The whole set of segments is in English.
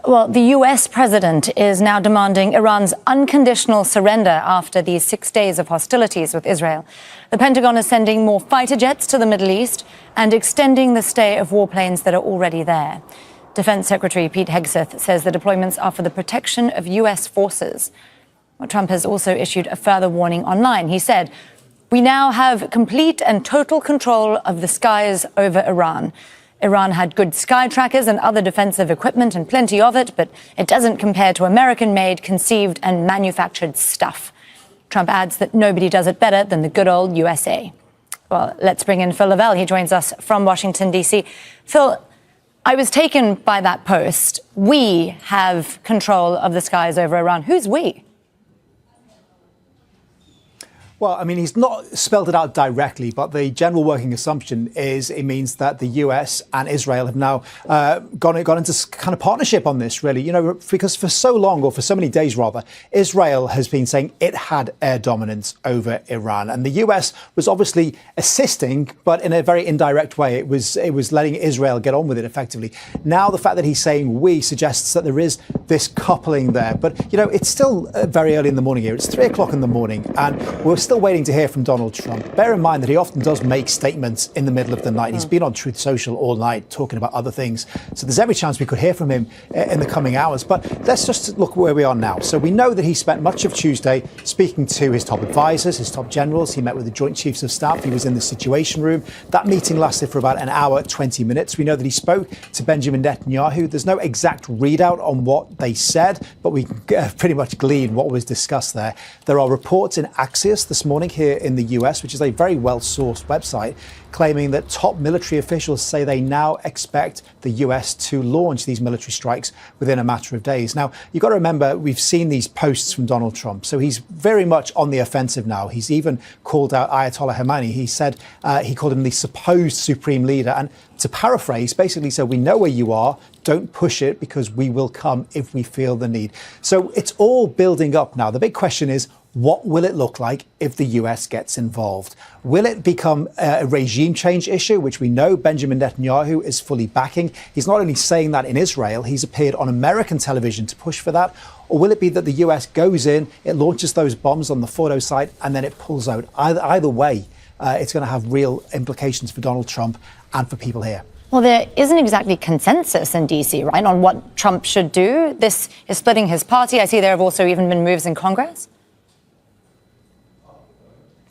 Well, the US president is now demanding Iran's unconditional surrender after these 6 days of hostilities with Israel. The Pentagon is sending more fighter jets to the Middle East and extending the stay of warplanes that are already there. Defense Secretary Pete Hegseth says the deployments are for the protection of US forces. Well, Trump has also issued a further warning online. He said, "We now have complete and total control of the skies over Iran. Iran had good sky trackers and other defensive equipment and plenty of it, but it doesn't compare to American-made, conceived and manufactured stuff." Trump adds that nobody does it better than the good old USA. Well, let's bring in Phil Lavelle. He joins us from Washington, D.C. Phil, I was taken by that post. We have control of the skies over Iran. Who's we? Well, I mean, he's not spelled it out directly, but the general working assumption is it means that the US and Israel have now gone into kind of partnership on this, really, because for so long, or for so many days rather, Israel has been saying it had air dominance over Iran. And the US was obviously assisting, but in a very indirect way. It was letting Israel get on with it effectively. Now, the fact that he's saying we suggests that there is this coupling there. But, it's still very early in the morning here. It's 3 o'clock in the morning, and we're still waiting to hear from Donald Trump. Bear in mind that he often does make statements in the middle of the night. He's been on Truth Social all night talking about other things. So there's every chance we could hear from him in the coming hours. But let's just look where we are now. So we know that he spent much of Tuesday speaking to his top advisors, his top generals. He met with the Joint Chiefs of Staff. He was in the Situation Room. That meeting lasted for about an hour, 20 minutes. We know that he spoke to Benjamin Netanyahu. There's no exact readout on what they said, but we can pretty much glean what was discussed there. There are reports in Axios this morning here in the US, which is a very well-sourced website, claiming that top military officials say they now expect the US to launch these military strikes within a matter of days. Now, you've got to remember, we've seen these posts from Donald Trump, so he's very much on the offensive now. He's even called out Ayatollah Khamenei. He said he called him the supposed supreme leader. And to paraphrase, basically said, we know where you are, don't push it because we will come if we feel the need. So it's all building up now. The big question is, what will it look like if the US gets involved? Will it become a regime change issue, which we know Benjamin Netanyahu is fully backing? He's not only saying that in Israel, he's appeared on American television to push for that. Or will it be that the US goes in, it launches those bombs on the Fordo site, and then it pulls out? Either way, it's going to have real implications for Donald Trump and for people here. Well, there isn't exactly consensus in D.C., right, on what Trump should do. This is splitting his party. I see there have also even been moves in Congress.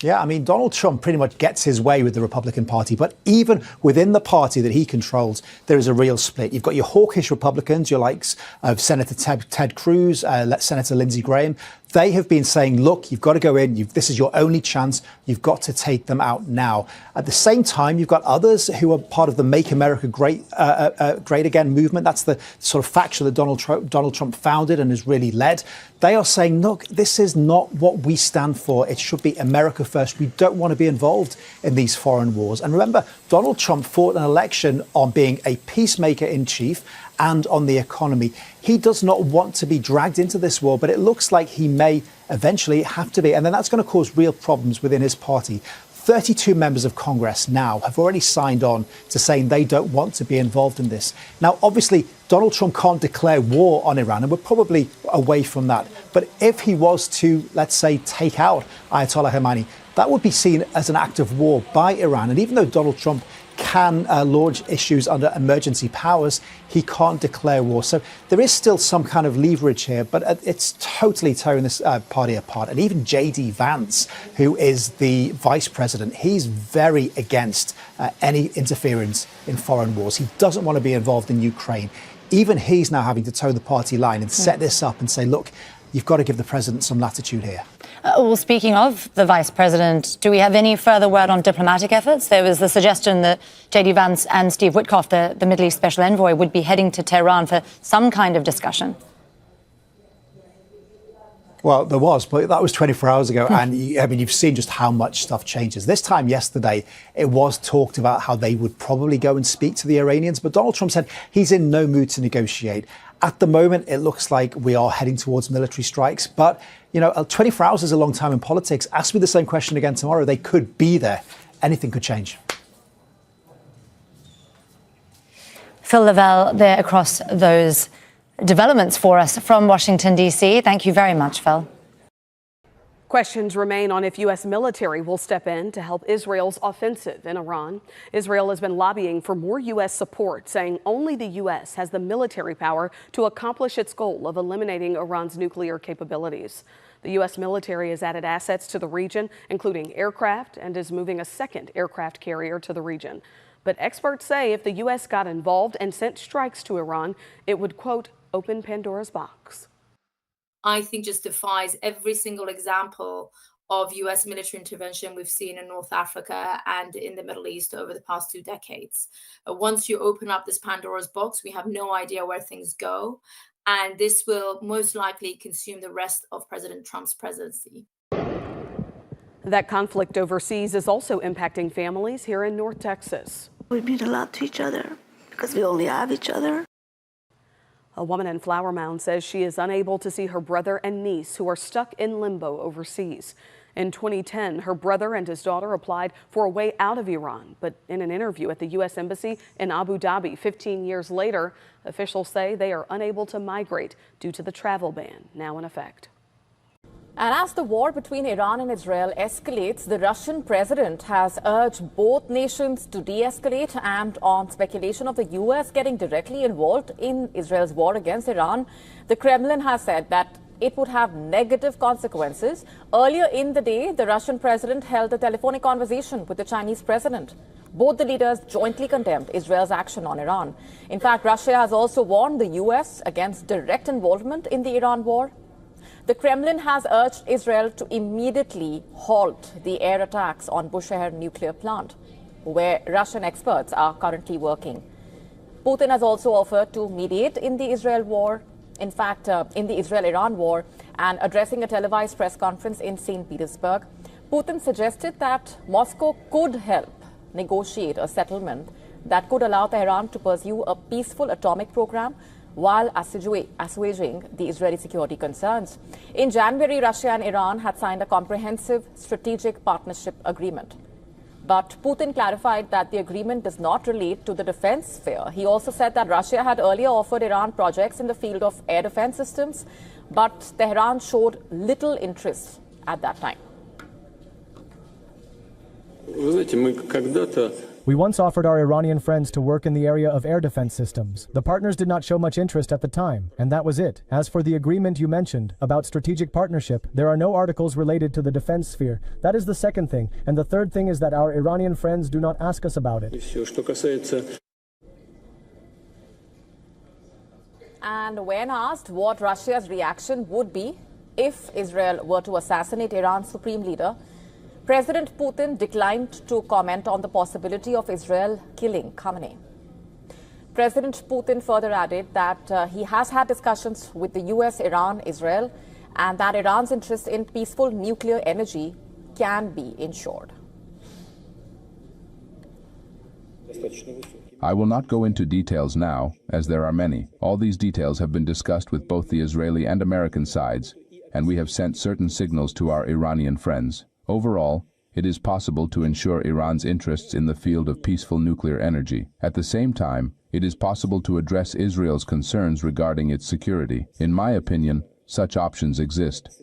Yeah, I mean, Donald Trump pretty much gets his way with the Republican Party, but even within the party that he controls, there is a real split. You've got your hawkish Republicans, your likes of Senator Ted Cruz, Senator Lindsey Graham. They have been saying, look, you've got to go in. This is your only chance. You've got to take them out now. At the same time, you've got others who are part of the Make America Great Again movement. That's the sort of faction that Donald Trump founded and has really led. They are saying, look, this is not what we stand for. It should be America first. We don't want to be involved in these foreign wars. And remember, Donald Trump fought an election on being a peacemaker in chief and on the economy. He does not want to be dragged into this war, but it looks like he may eventually have to be. And then that's going to cause real problems within his party. 32 members of Congress now have already signed on to saying they don't want to be involved in this. Now, obviously, Donald Trump can't declare war on Iran, and we're probably away from that. But if he was to, let's say, take out Ayatollah Khamenei, that would be seen as an act of war by Iran. And even though Donald Trump can launch issues under emergency powers, he can't declare war. So there is still some kind of leverage here, but it's totally tearing this party apart. And even J.D. Vance, who is the vice president, he's very against any interference in foreign wars. He doesn't want to be involved in Ukraine. Even he's now having to toe the party line and set this up and say, look, you've got to give the president some latitude here. Well, speaking of the vice president, do we have any further word on diplomatic efforts? There was the suggestion that J.D. Vance and Steve Witkoff, the Middle East special envoy, would be heading to Tehran for some kind of discussion. Well, there was, but that was 24 hours ago. And you've seen just how much stuff changes. This time yesterday, it was talked about how they would probably go and speak to the Iranians. But Donald Trump said he's in no mood to negotiate. At the moment, it looks like we are heading towards military strikes. But, 24 hours is a long time in politics. Ask me the same question again tomorrow. They could be there. Anything could change. Phil Lavelle there across those developments for us from Washington, D.C. Thank you very much, Phil. Questions remain on if U.S. military will step in to help Israel's offensive in Iran. Israel has been lobbying for more U.S. support, saying only the U.S. has the military power to accomplish its goal of eliminating Iran's nuclear capabilities. The U.S. military has added assets to the region, including aircraft, and is moving a second aircraft carrier to the region. But experts say if the U.S. got involved and sent strikes to Iran, it would, quote, open Pandora's box. I think just defies every single example of U.S. military intervention we've seen in North Africa and in the Middle East over the past 2 decades. Once you open up this Pandora's box, we have no idea where things go, and this will most likely consume the rest of President Trump's presidency. That conflict overseas is also impacting families here in North Texas. We mean a lot to each other because we only have each other. A woman in Flower Mound says she is unable to see her brother and niece who are stuck in limbo overseas. In 2010, her brother and his daughter applied for a way out of Iran. But in an interview at the U.S. Embassy in Abu Dhabi 15 years later, officials say they are unable to migrate due to the travel ban now in effect. And as the war between Iran and Israel escalates, the Russian president has urged both nations to de-escalate, and on speculation of the U.S. getting directly involved in Israel's war against Iran, the Kremlin has said that it would have negative consequences. Earlier in the day, the Russian president held a telephonic conversation with the Chinese president. Both the leaders jointly condemned Israel's action on Iran. In fact, Russia has also warned the U.S. against direct involvement in the Iran war. The Kremlin has urged Israel to immediately halt the air attacks on Bushehr nuclear plant, where Russian experts are currently working. Putin has also offered to mediate in the Israel war, in the Israel-Iran war, and addressing a televised press conference in St. Petersburg, Putin suggested that Moscow could help negotiate a settlement that could allow Tehran to pursue a peaceful atomic program while assuaging the Israeli security concerns. In January, Russia and Iran had signed a comprehensive strategic partnership agreement. But Putin clarified that the agreement does not relate to the defense sphere. He also said that Russia had earlier offered Iran projects in the field of air defense systems, but Tehran showed little interest at that time. We once offered our Iranian friends to work in the area of air defense systems. The partners did not show much interest at the time, and that was it. As for the agreement you mentioned about strategic partnership, there are no articles related to the defense sphere. That is the second thing. And the third thing is that our Iranian friends do not ask us about it. And when asked what Russia's reaction would be if Israel were to assassinate Iran's supreme leader, President Putin declined to comment on the possibility of Israel killing Khamenei. President Putin further added that he has had discussions with the US, Iran, Israel, and that Iran's interest in peaceful nuclear energy can be ensured. I will not go into details now, as there are many. All these details have been discussed with both the Israeli and American sides, and we have sent certain signals to our Iranian friends. Overall, it is possible to ensure Iran's interests in the field of peaceful nuclear energy. At the same time, it is possible to address Israel's concerns regarding its security. In my opinion, such options exist.